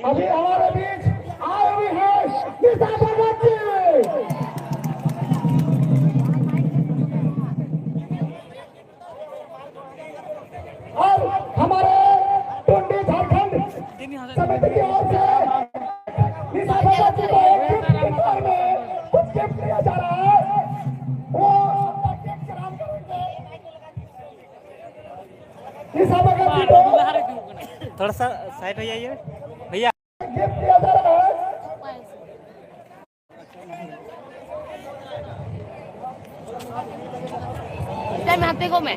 अभी हमारे बीच आए हुए हैं निशा भगत जी और हमारे टुंडी झारखंड समिति की ओर से निशा भगत जी को एक गिफ्ट के तौर में कुछ गिफ्ट दिया जा रहा है। वो निशा भगत जी को थोड़ा सा साइड हो जाइए भैया। गिफ्ट दिया जा रहा है। मैं हाथ देखो मैं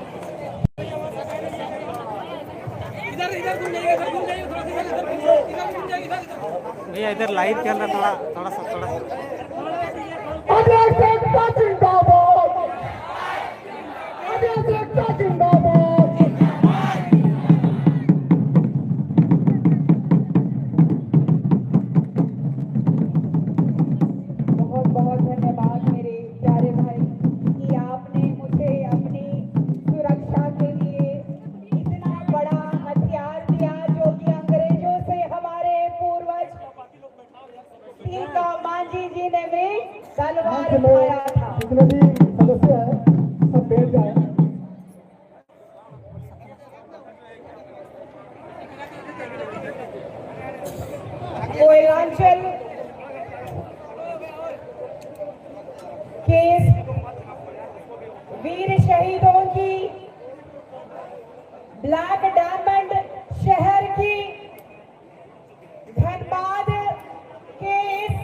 इधर इधर घूम जाइए, इधर घूम जाइए, थोड़ा सा इधर घूम जाइए, इधर भैया इधर लाइव चल रहा, थोड़ा सा अध्यक्षता जिंदाबाद, अध्यक्षता जिंदाबाद। बहुत बहुत धन्यवाद मेरे प्यारे भाई कि आपने मुझे अपनी सुरक्षा के लिए इतना बड़ा हथियार दिया जो कि अंग्रेजों से हमारे पूर्वज का मांझी जी ने भी तलवार उठाया था। जितने भी सदस्य हैं सब बैठ जाए। कोयलांचल के वीर शहीदों की ब्लैक डायमंड शहर की धनबाद के इस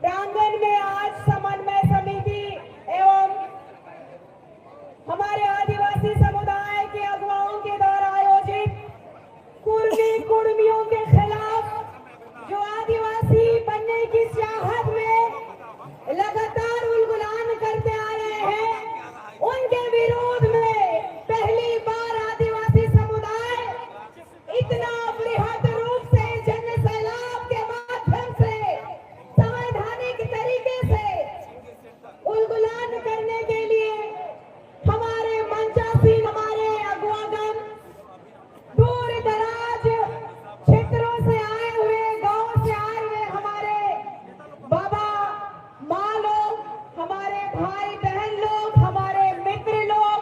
प्रांगण में आज समन्वय समिति एवं हमारे आदिवासी समुदाय के अगुवाओं के द्वारा आयोजित कुर्मी कुर्मियों के खिलाफ जो आदिवासी बनने की चाहत में लगातार उलगुलान करते आ रहे हैं, उनके विरोध में पहली बार आदिवासी समुदाय इतना बृहद रूप से जन सैलाब के माध्यम से संवैधानिक तरीके से उलगुलान करने के लिए हमारे मंचासीन हमारे अगुवागण दूर दराज क्षेत्रों से आए हुए, गांव से आए हुए हमारे बाबा माँ लोग, हमारे भाई बहन लोग, हमारे मित्र लोग,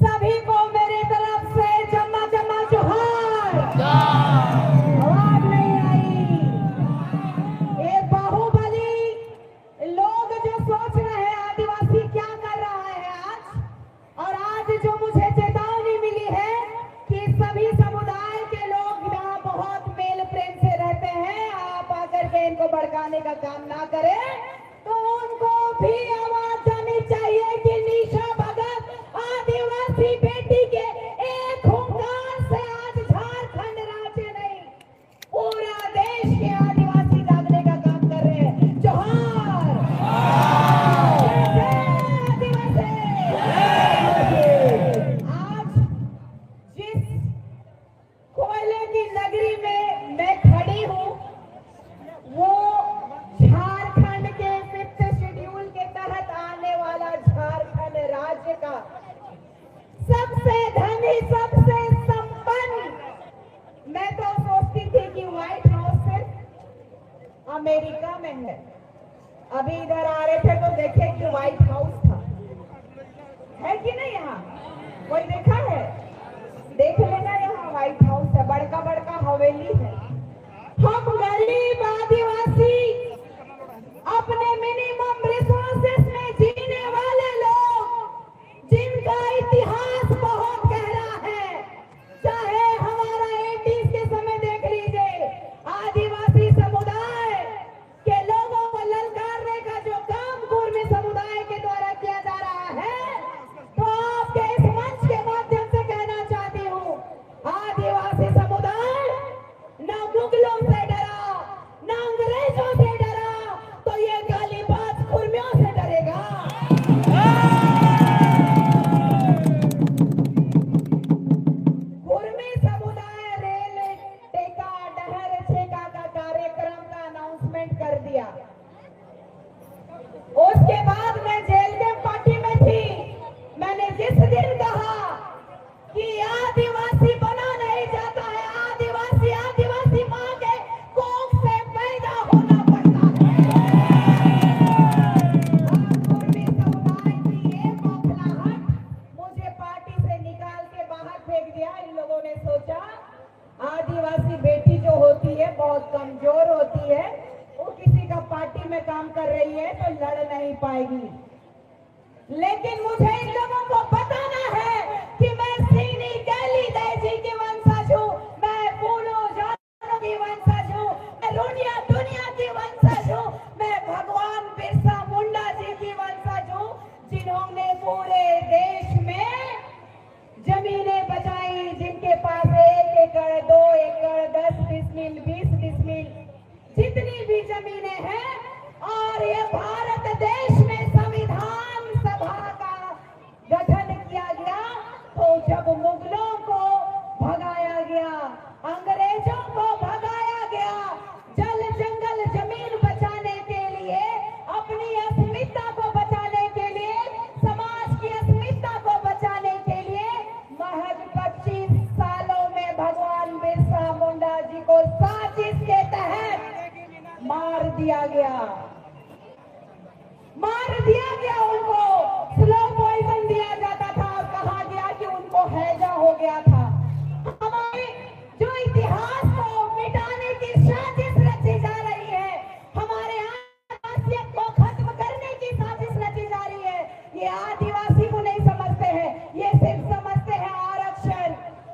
सभी को मेरी तरफ से जम्मा जम्मा जोहार। आवाज नहीं आई। ये बाहुबली लोग जो सोच रहे हैं आदिवासी क्या कर रहा है आज, और आज जो मुझे चेतावनी मिली है कि सभी समुदाय के लोग यहाँ बहुत मेल प्रेम से रहते हैं, आप आकर के इनको भड़काने का काम ना करें, तो उनको भी आवाज जानी चाहिए कि निशा भगत आदिवासी बेटी के एक हुंकार से आज झारखंड राज्य नहीं पूरा देश के आदिवासी जागने का काम कर रहे हैं। जोहार। जय आदिवासी। आज जिस कोयले की नगरी में मैं खड़ी हूँ वो झारखंड के 5th शेड्यूल के तहत आने वाला झारखंड राज्य का सबसे धनी, सबसे संपन्न, मैं तो सोचती थी कि व्हाइट हाउस सिर्फ अमेरिका में है। अभी इधर आ रहे थे तो देखे कि व्हाइट हाउस था, है कि नहीं? यहाँ कोई देखा है? देख लेना, यहाँ व्हाइट हाउस है, बड़का बड़का हवेली है। हम गरीब आदिवासी अपने मिनिमम रिसोर्सेस में जीने वाले लोग, जिनका इतिहास बहुत गहरा है, चाहे हमारा 80s के समय देख लीजिए, आदिवासी समुदाय के लोगों को ललकारने का जो काम कुर्मी समुदाय के द्वारा किया जा रहा है, तो आपके इस मंच के माध्यम से कहना चाहती हूँ, आदिवासी समुदाय है, बहुत कमजोर होती है, वो किसी का पार्टी में काम कर रही है तो लड़ नहीं पाएगी। लेकिन मुझे इन लोगों को बताना है कि मैं सीनी गैली दैजी की वंशज हूँ, मैं फूलों जानों की वंशज हूँ, मैं दुनिया की वंशज हूँ, मैं भगवान बिरसा मुंडा जी की वंशज हूँ, जिन्होंने पूरे देश में जमीनें बचाई, जिनके पास 1 एकड़ 2 एकड़ 10 डिसमिल 20 डिसमिल जितनी भी जमीनें हैं। और ये भारत देश में संविधान सभा का गठन किया गया तो जब मुगलों को भगाया गया, अंग्रेजों को भगाया गया, जल जंगल जमीन बचाने के लिए, अपनी अस्मिता को बचाने के लिए, समाज की अस्मिता को बचाने के लिए महज 25 सालों में भगवान बिरसा मुंडा जी को साजिश के तहत मार दिया गया उनको स्लो पॉइजन दिया जाता था और कहा गया कि उनको हैजा हो गया था। हमारे जो इतिहास को मिटाने की साजिश रची जा रही है, हमारे आदिवासियत को खत्म करने की साजिश रची जा रही है, ये आदिवासी को नहीं समझते हैं, ये सिर्फ समझते हैं आरक्षण,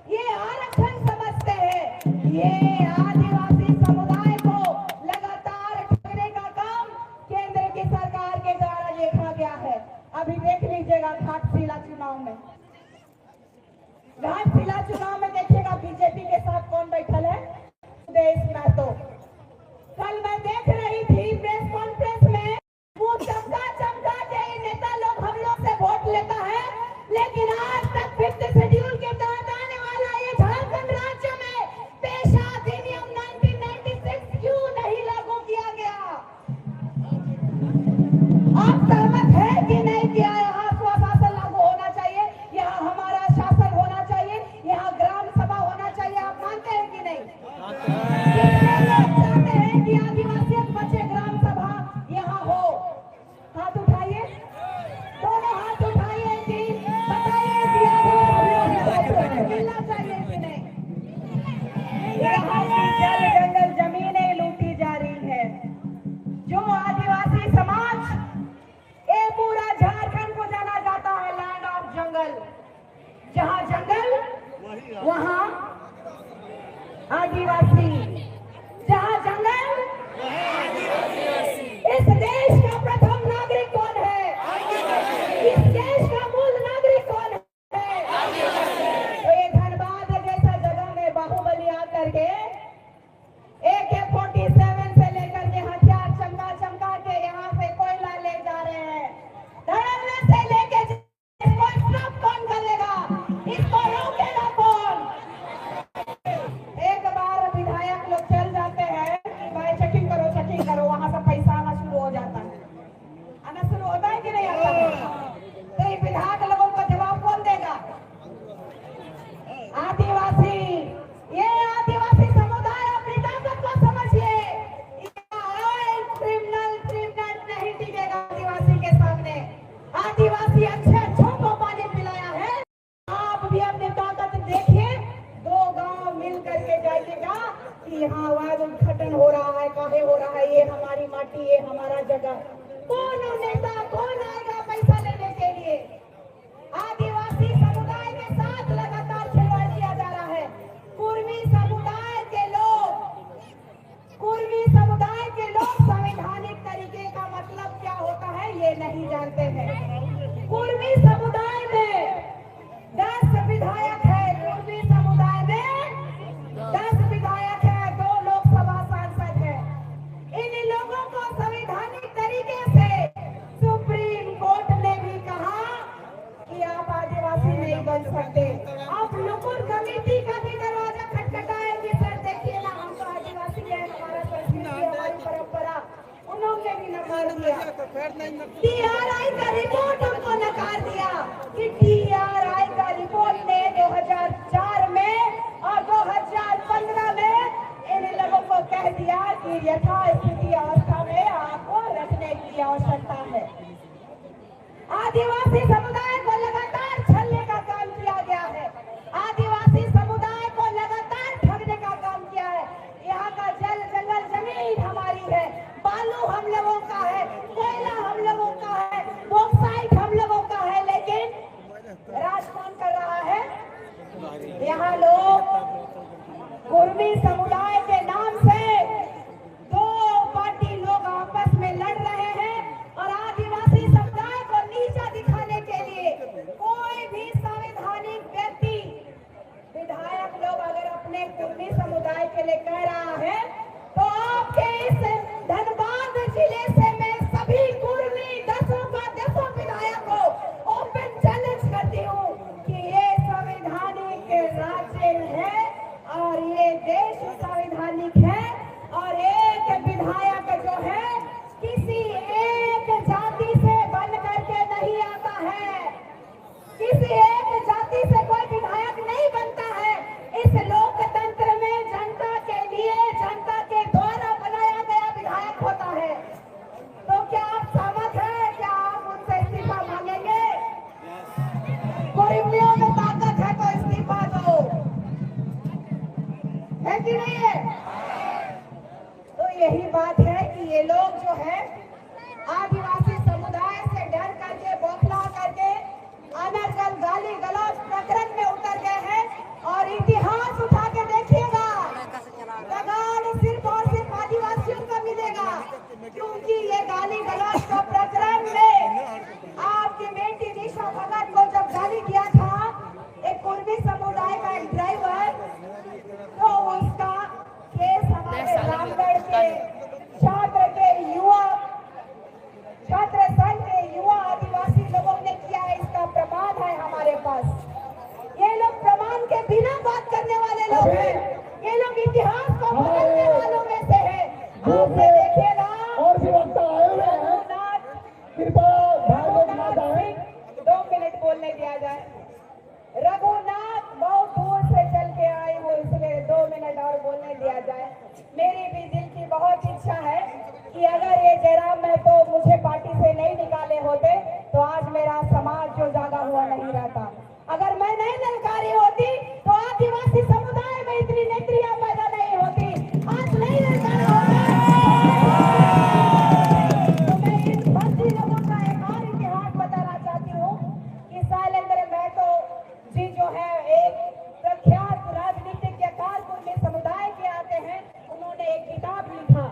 ये आरक्षण समझते हैं। ये आदिवासी समुदाय को लगातार ठगने का काम केंद्र की सरकार के द्वारा देखा गया है। अभी देख लीजिएगा घाटशिला चुनाव में देखिएगा बीजेपी के साथ कौन बैठल है, सुदेश महतो। कल मैं देख रही थी प्रेस कॉन्फ्रेंस में, वो चमका के नेता लोग हम लोग से वोट लेता है, लेकिन आज तक 5th शेड्यूल के तहत आने वाला ये झारखंड राज्य में पेशा अधिनियम 1996 क्यों नहीं लागू किया गया? आप सहमत है कि नहीं किया? यहाँ स्वशासन लागू होना चाहिए, यहाँ हमारा शासन होना चाहिए, यहाँ ग्राम सभा होना चाहिए, आप मानते हैं कि नहीं? कितने लोग चाहते हैं कि आदिवासी बचे, ग्राम सभा यहाँ हो? हाथ उठाइए, दोनों हाथ उठाइए कि बताइए कि आदिवासियों को मिलना चाहिए कि नहीं? यहाँ की जल जंगल जमीनें लूटी जा रही है। जो आदिवासी समाज, ये पूरा झारखंड को जाना जाता है लैंड ऑफ जंगल, जहाँ जंगल वहाँ आदिवासी, जहाँ जंगल। इस देश का प्रथम नागरिक कौन है? इस देश का मूल नागरिक कौन है? तो ये धनबाद जैसा जगह में बाहुबली आकर के AK-47 से लेकर के हथियार चमका के यहाँ से कोयला ले जा रहे हैं। धड़ल्ले से लेके इसको स्टॉप कौन करेगा? इसको रोकेगा कौन? एक बार विधायक लोग चल जाते हैं कि भाई चेकिंग करो, वहां से पैसा आना शुरू हो जाता है। आना शुरू होता है कि नहीं आता है? तो ये विधायक लोगों को जवाब कौन देगा? आदिवासी। ये आदिवासी समुदाय अपनी ताकत को समझिए, क्रिमिनल नहीं टिकेगा आदिवासी के सामने। आदिवासी अच्छों को पानी पिलाया है। आप भी अपनी ताकत देखिए, 2 गांव मिल करके जाइएगा कि यहाँ वाद उद्घाटन हो रहा है, काहे हो रहा है, ये हमारी माटी, ये हमारा जगह। कौन नेता, कौन आएगा पैसा लेने के लिए? आदिवासी समुदाय के साथ लगातार खिलवाड़ किया जा रहा है। कुर्मी समुदाय के लोग संवैधानिक तरीके का मतलब क्या होता है ये नहीं जानते हैं। कुर्मी समुदाय में 10 विधायक है, कुर्मी समुदाय में 10 विधायक है, 2 लोकसभा सांसद है। इन लोगों को संवैधानिक तरीके से सुप्रीम कोर्ट ने भी कहा कि आप आदिवासी नहीं बन सकते। आप नुकुर कमेटी का भी दरवाजा खटखटाएंगे, सर देखिए ना, हम तो आदिवासी है, हमारा संस्कृति, हमारी परंपरा, उन्होंने भी नकार दिया। TRI का रिपोर्ट उनको नकार दिया कि TRI का रिपोर्ट ने 2004 में और 2015 में इन लोगों को कह दिया कि यथास्थिति अवस्था में आपको रखने की आवश्यकता है। आदिवासी समुदाय को लगातार छलने का काम किया गया है, आदिवासी समुदाय को लगातार ठगने का काम किया है। यहाँ का यहाँ लोग कुर्मी समुदाय के नाम से दो पार्टी लोग आपस में लड़ रहे हैं और आदिवासी समुदाय को नीचा दिखाने के लिए कोई भी संवैधानिक व्यक्ति विधायक लोग अगर अपने कुर्मी समुदाय के लिए कह रहा है तो आपके इस धनबाद जिले से मैं सभी कुर्मी दसों विधायक को ओपन चैलेंज करती हूँ कि ये संवैधानिक राज्य है और ये देश संवैधानिक है और एक विधायक जो है किसी एक जाति से बन करके नहीं आता है, किसी एक जाति से कोई विधायक नहीं बनता है। इस लोकतंत्र में जनता के लिए जनता के द्वारा बनाया गया विधायक होता है। तो क्या आप सहमत हैं? क्या आप उनसे इस्तीफा मांगेंगे? कुर्मियों में ताकत है तो इस्तीफा दो, है कि नहीं है? तो यही बात है कि ये लोग जो है आदिवासी समुदाय से डर करके बौखला करके अनर्गल गाली गलौज प्रकरण में उतर गए हैं और इतिहास उठा के देखिएगा, लगान सिर्फ और सिर्फ आदिवासियों का मिलेगा, क्योंकि ये गाली गलौज का प्रकरण में आपकी बेटी दिशा भगत को जब गाली दिया था एक कुर्मी समुदाय का एक ड्राइवर, तो उसका केस हमारे रामगढ़ के छात्र संघ के युवा आदिवासी लोगों ने किया है। इसका प्रमाण है हमारे पास। ये लोग प्रमाण के बिना बात करने वाले लोग हैं, ये लोग इतिहास को बदलने वालों में से है। आपने देखिएगा और भी वक्ता आए हुए हैं, कृपया भाई लोग ना जाएं। 2 मिनट बोलने दिया जाए। रघुनाथ बहुत दूर से चल के आए हो, इसलिए 2 मिनट और बोलने दिया जाए। मेरी भी दिल की बहुत इच्छा है कि अगर ये जयराम महतो मुझे पार्टी से नहीं निकाले होते तो आज मेरा समाज जो जागा हुआ नहीं रहता। अगर मैं नहीं ललकारी होती तो आदिवासी समुदाय में इतनी नेत्रियां पैदा नहीं होती, आज नहीं ललकारा होता। तो मैं इन फर्जी लोगों का एक और इतिहास बताना चाहती हूँ कि शैलेंद्र महतो जी जो है एक प्रख्यात राजनीतिज्ञकार कुर्मी समुदाय के आते हैं। उन्होंने एक किताब लिखा,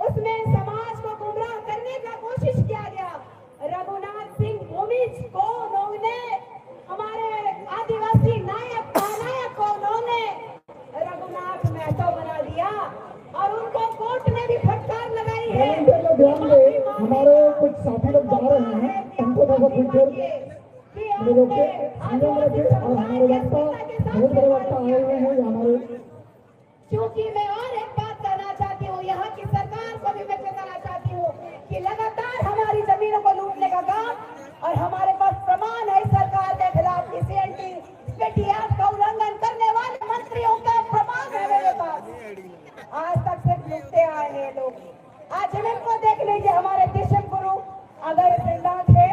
उसमें समाज को गुमराह करने का कोशिश किया गया। रघुनाथ सिंह भूमिज को उन्होंने हमारे आदिवासी नायक महानायक को उन्होंने रघुनाथ महतो बना दिया और उनको कोर्ट ने भी फटकार लगाई है। ध्यान दें, हमारे कुछ साथी लोग जा रहे हैं, उनको थोड़ा पीछे लोग के संयम रखें और हमारे वक्ता बहुत बड़े वक्ता आए हुए हैं हमारे। क्योंकि मैं और एक बात कहना चाहती हूँ, यहाँ की सरकार को भी मैं बताना चाहती हूँ कि लगातार हमारी जमीनों को लूटने का काम और हमारे पास प्रमाण है सरकार के खिलाफ की CNT एक्ट का उल्लंघन करने वाले मंत्रियों का प्रमाण है मेरे पास। आज तक सिर्फ लूटते आए हैं लोग। आज इनको देख लीजिए, हमारे दिशम गुरु अगर जिंदा थे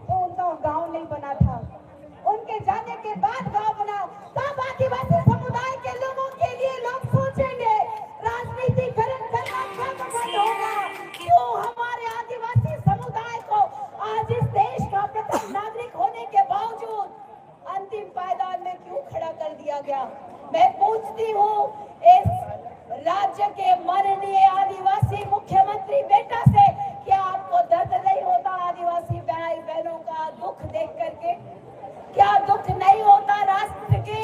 तो उनका गाँव नहीं बना था, उनके जाने के बाद गाँव बना। तब आदिवासी समुदाय के लोगों के लिए लोग सोचेंगे राजनीतिकरण करना कब बंद होगा। क्यों हमारे आदिवासी समुदाय को आज इस देश का प्रथम नागरिक होने के बावजूद अंतिम पायदान में क्यों खड़ा कर दिया गया? मैं पूछती हूँ इस राज्य के माननीय आदिवासी मुख्यमंत्री बेटा से, क्या आपको दर्द नहीं होता आदिवासी भाई बहनों का दुख देख करके? क्या दुख नहीं होता राष्ट्र की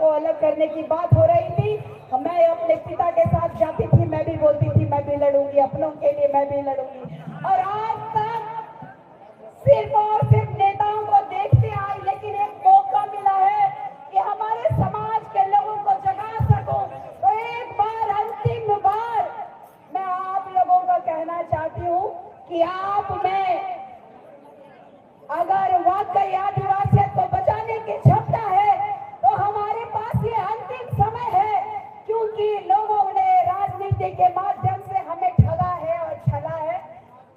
को अलग करने की बात हो रही थी। मैं अपने पिता के साथ जाती थी, मैं भी बोलती थी मैं भी लड़ूंगी, अपनों के लिए मैं भी लड़ूंगी। और आज तक सिर्फ और सिर्फ नेताओं को देखते आई, लेकिन एक मौका मिला है कि हमारे समाज के लोगों को जगा सकूं। तो एक बार, अंतिम बार मैं आप लोगों को कहना चाहती हूँ कि आप में अगर वाकई आदिवासियत को बचाने की क्षमता है तो हमारे पास ये अंतिम समय है, क्योंकि लोगों ने राजनीति के माध्यम से हमें ठगा है और छला है।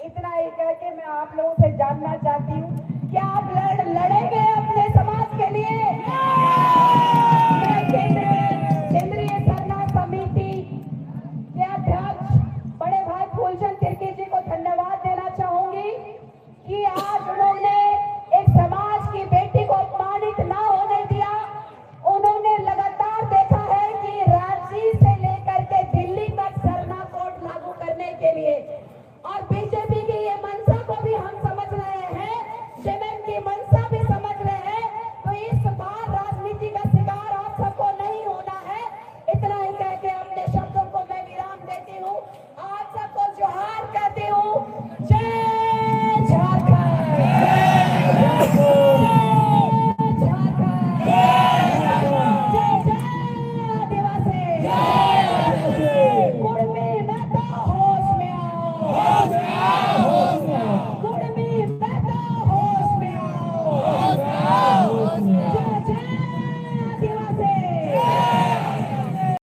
इतना ही कह के मैं आप लोगों से जानना चाहती हूँ कि आप लड़ेंगे अपने समाज के लिए। मैं केंद्रीय सरना समिति के अध्यक्ष बड़े भाई फूलचंद तिर्की जी को धन्यवाद देना चाहूंगी कि आज उन्होंने एक समाज की बेटी को अपमानित ना होने दिया। उन्होंने लगातार देखा है कि रांची से लेकर के दिल्ली तक सरना कोड लागू करने के लिए, और बीजेपी की ये मंशा को भी हम समझ रहे हैं, शिविर की मंशा